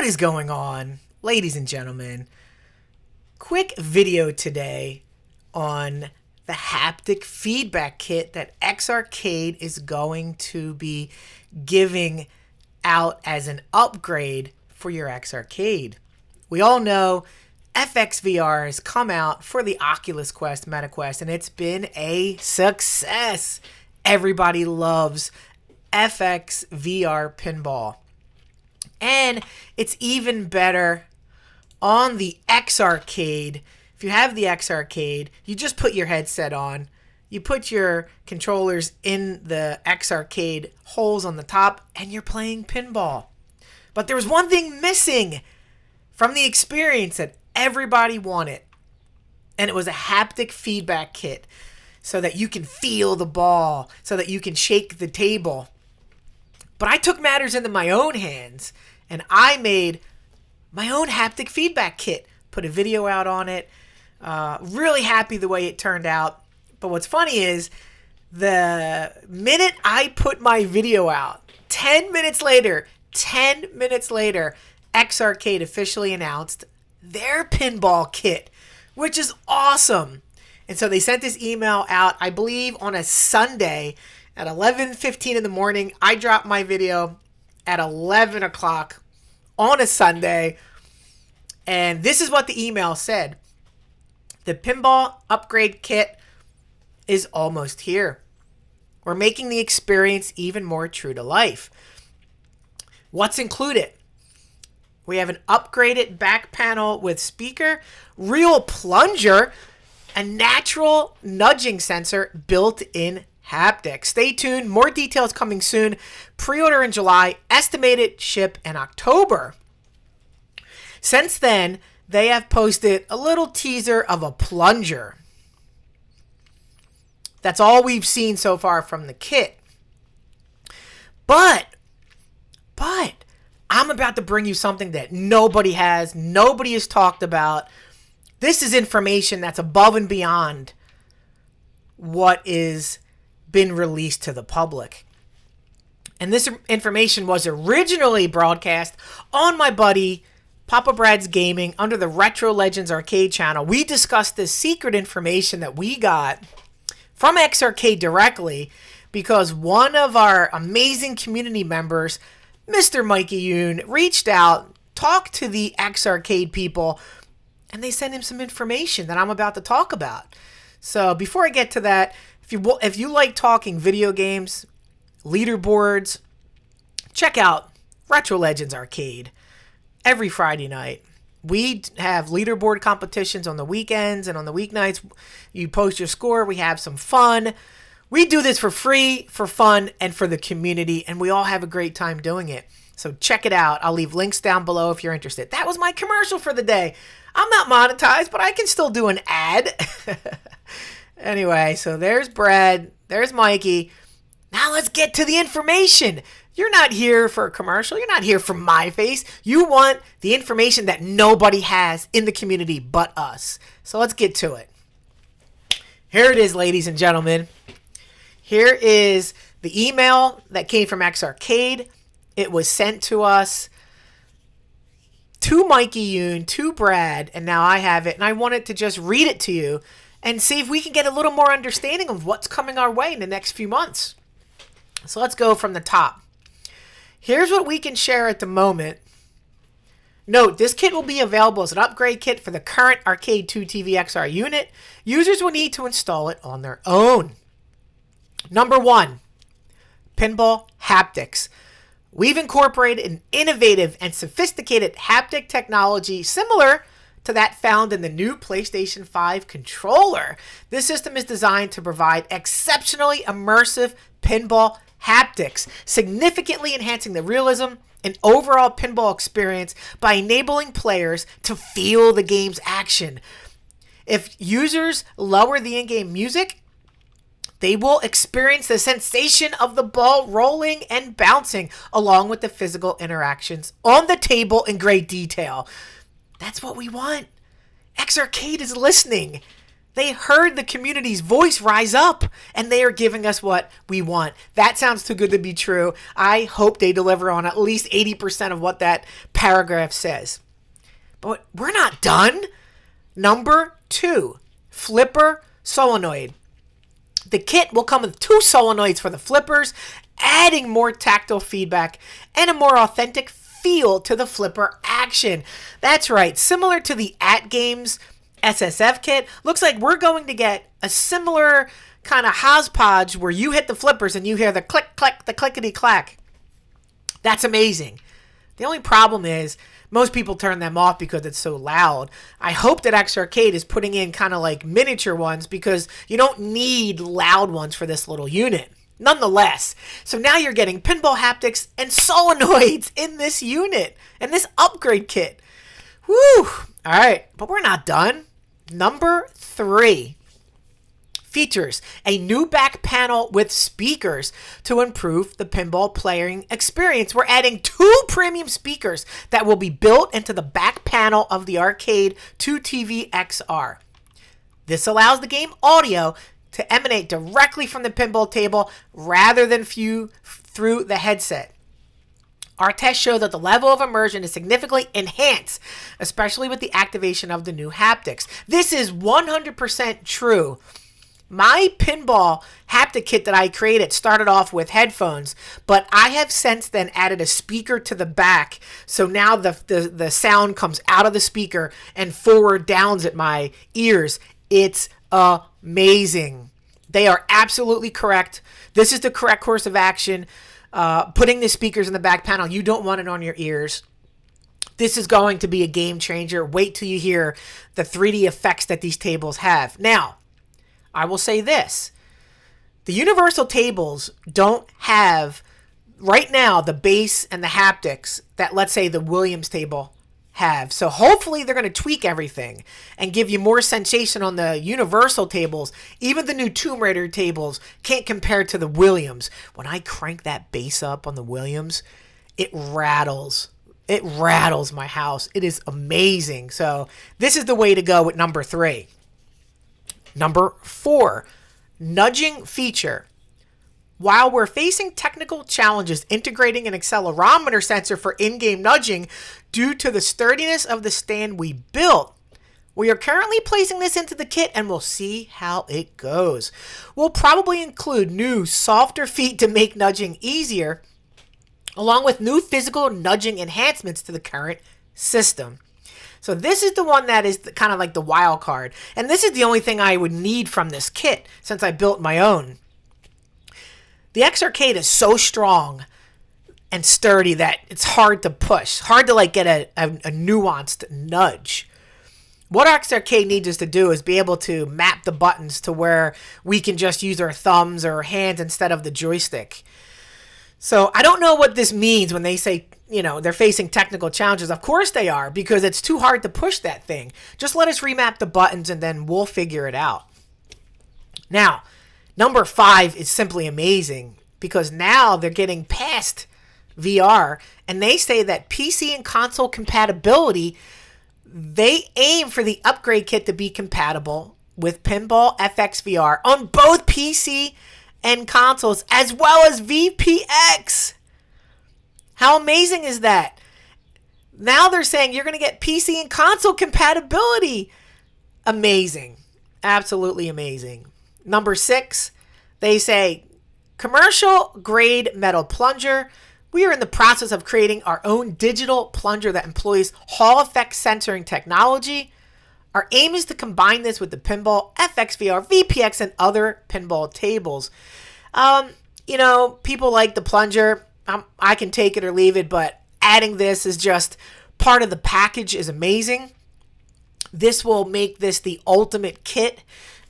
is going on, ladies and gentlemen? Quick video today on the haptic feedback kit that XArcade is going to be giving out as an upgrade for your XArcade. We all know FXVR has come out for the Oculus Quest, MetaQuest, and it's been a success. Everybody loves FXVR pinball. And it's even better on the XArcade. If you have the XArcade, you just put your headset on. You put your controllers in the XArcade holes on the top, and you're playing pinball. But there was one thing missing from the experience that everybody wanted, and it was a haptic feedback kit so that you can feel the ball, so that you can shake the table. But I took matters into my own hands, and I made my own haptic feedback kit. Put a video out on it. Really happy the way it turned out. But what's funny is, the minute I put my video out, 10 minutes later, XArcade officially announced their pinball kit, which is awesome. And so they sent this email out, I believe, on a Sunday at 11:15 in the morning. I dropped my video at 11 o'clock on a Sunday. And this is what the email said. The pinball upgrade kit is almost here. We're making the experience even more true to life. What's included? We have an upgraded back panel with speaker, real plunger, a natural nudging sensor, built-in haptic. Stay tuned. More details coming soon. Pre-order in July. Estimated ship in October. Since then, they have posted a little teaser of a plunger. That's all we've seen so far from the kit. But I'm about to bring you something that nobody has talked about. This is information that's above and beyond what is been released to the public. And this information was originally broadcast on my buddy Papa Brad's Gaming under the Retro Legends Arcade channel. We discussed this secret information that we got from XArcade directly because one of our amazing community members, Mr. Mikey Yoon, reached out, talked to the XArcade people, and they sent him some information that I'm about to talk about. So before I get to that, if you like talking video games, leaderboards, check out Retro Legends Arcade every Friday night. We have leaderboard competitions on the weekends, and on the weeknights, you post your score. We have some fun. We do this for free, for fun, and for the community, and we all have a great time doing it. So check it out. I'll leave links down below if you're interested. That was my commercial for the day. I'm not monetized, but I can still do an ad. Anyway, so there's Brad. There's Mikey. Now let's get to the information. You're not here for a commercial. You're not here for my face. You want the information that nobody has in the community but us. So let's get to it. Here it is, ladies and gentlemen. Here is the email that came from XArcade. It was sent to us, to Mikey Yoon, to Brad, and now I have it. And I wanted to just read it to you and see if we can get a little more understanding of what's coming our way in the next few months. So let's go from the top. Here's what we can share at the moment. Note, this kit will be available as an upgrade kit for the current Arcade 2 TV XR unit. Users will need to install it on their own. Number 1, pinball haptics. We've incorporated an innovative and sophisticated haptic technology similar to that found in the new PlayStation 5 controller. This system is designed to provide exceptionally immersive pinball haptics, significantly enhancing the realism and overall pinball experience by enabling players to feel the game's action. If users lower the in-game music, they will experience the sensation of the ball rolling and bouncing along with the physical interactions on the table in great detail. That's what we want. XArcade is listening. They heard the community's voice rise up, and they are giving us what we want. That sounds too good to be true. I hope they deliver on at least 80% of what that paragraph says. But we're not done. Number 2, flipper solenoid. The kit will come with 2 solenoids for the flippers, adding more tactile feedback and a more authentic feel to the flipper action. That's right, similar to the AtGames SSF kit, looks like we're going to get a similar kind of hodgepodge where you hit the flippers and you hear the click, click, the clickety clack. That's amazing. The only problem is most people turn them off because it's so loud. I hope that XArcade is putting in kind of like miniature ones because you don't need loud ones for this little unit. Nonetheless, so now you're getting pinball haptics and solenoids in this unit and this upgrade kit. Woo! All right, but we're not done. Number 3. Features a new back panel with speakers to improve the pinball playing experience. We're adding 2 premium speakers that will be built into the back panel of the Arcade 2TV XR. This allows the game audio to emanate directly from the pinball table rather than through the headset. Our tests show that the level of immersion is significantly enhanced, especially with the activation of the new haptics. This is 100% true. My pinball haptic kit that I created started off with headphones, but I have since then added a speaker to the back. So now the sound comes out of the speaker and forward downs at my ears. It's amazing. They are absolutely correct. This is the correct course of action. Putting the speakers in the back panel, you don't want it on your ears. This is going to be a game changer. Wait till you hear the 3D effects that these tables have. Now, I will say this. The universal tables don't have, right now, the bass and the haptics that, let's say, the Williams table have. So hopefully they're going to tweak everything and give you more sensation on the universal tables. Even the new Tomb Raider tables can't compare to the Williams. When I crank that bass up on the Williams, it rattles. It rattles my house. It is amazing. So this is the way to go with number 3. Number 4, nudging feature. While we're facing technical challenges integrating an accelerometer sensor for in-game nudging due to the sturdiness of the stand we built, we are currently placing this into the kit and we'll see how it goes. We'll probably include new, softer feet to make nudging easier, along with new physical nudging enhancements to the current system. So this is the one that is kind of like the wild card. And this is the only thing I would need from this kit since I built my own. The XArcade is so strong and sturdy that it's hard to push. Hard to like get a nuanced nudge. What XArcade needs us to do is be able to map the buttons to where we can just use our thumbs or hands instead of the joystick. So I don't know what this means when they say, you know, they're facing technical challenges. Of course they are, because it's too hard to push that thing. Just let us remap the buttons and then we'll figure it out. Now, number 5 is simply amazing because now they're getting past VR and they say that PC and console compatibility, they aim for the upgrade kit to be compatible with Pinball FX VR on both PC and consoles as well as VPX. How amazing is that? Now they're saying you're going to get PC and console compatibility. Amazing. Absolutely amazing. Number 6, they say commercial grade metal plunger. We are in the process of creating our own digital plunger that employs Hall effect sensoring technology. Our aim is to combine this with the Pinball FX VR, VPX, and other pinball tables. You know, people like the plunger. I can take it or leave it, but adding this is just part of the package is amazing. This will make this the ultimate kit.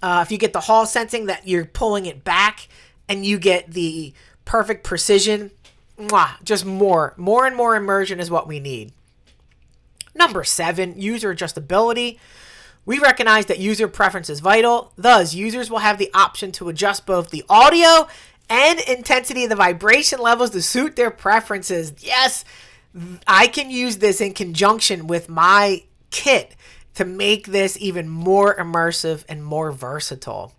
If you get the Hall sensing that you're pulling it back and you get the perfect precision, just more and more immersion is what we need. Number 7, user adjustability. We recognize that user preference is vital. Thus, users will have the option to adjust both the audio and intensity of the vibration levels to suit their preferences. Yes, I can use this in conjunction with my kit to make this even more immersive and more versatile.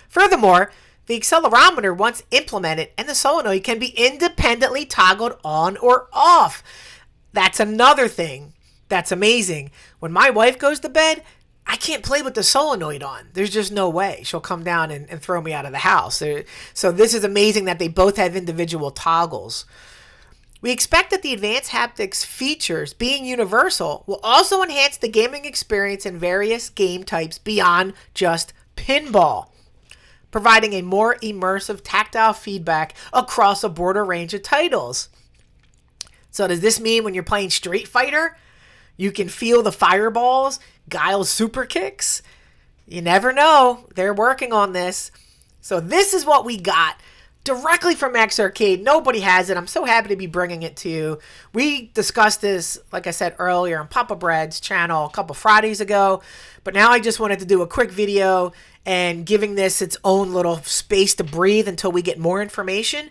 Furthermore, the accelerometer, once implemented, and the solenoid can be independently toggled on or off. That's another thing that's amazing. When my wife goes to bed, I can't play with the solenoid on. There's just no way. She'll come down and throw me out of the house. So this is amazing that they both have individual toggles. We expect that the advanced haptics features, being universal, will also enhance the gaming experience in various game types beyond just pinball, providing a more immersive tactile feedback across a broader range of titles. So does this mean when you're playing Street Fighter, you can feel the fireballs, Guile's super kicks? You never know. They're working on this. So this is what we got directly from XArcade. Nobody has it. I'm so happy to be bringing it to you. We discussed this, like I said earlier, on Papa Brad's channel a couple Fridays ago. But now I just wanted to do a quick video and giving this its own little space to breathe until we get more information.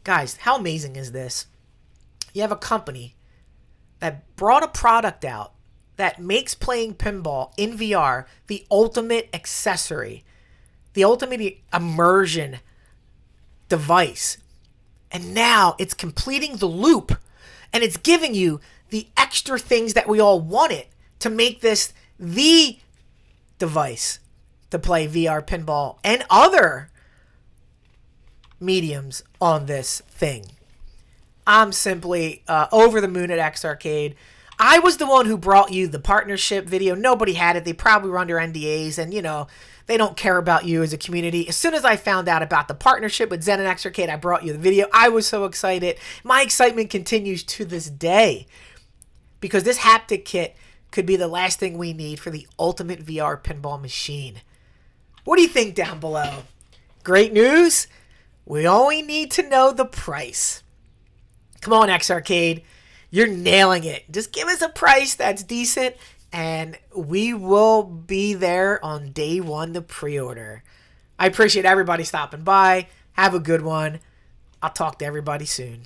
Guys, how amazing is this? You have a company that brought a product out that makes playing pinball in VR the ultimate accessory, the ultimate immersion device. And now it's completing the loop, and it's giving you the extra things that we all wanted to make this the device to play VR pinball and other mediums on this thing. I'm simply over the moon at XArcade. I was the one who brought you the partnership video. Nobody had it. They probably were under NDAs, and, you know, they don't care about you as a community. As soon as I found out about the partnership with Zen and XArcade, I brought you the video. I was so excited. My excitement continues to this day because this haptic kit could be the last thing we need for the ultimate VR pinball machine. What do you think down below? Great news? We only need to know the price. Come on, XArcade. You're nailing it. Just give us a price that's decent, and we will be there on day one to pre-order. I appreciate everybody stopping by. Have a good one. I'll talk to everybody soon.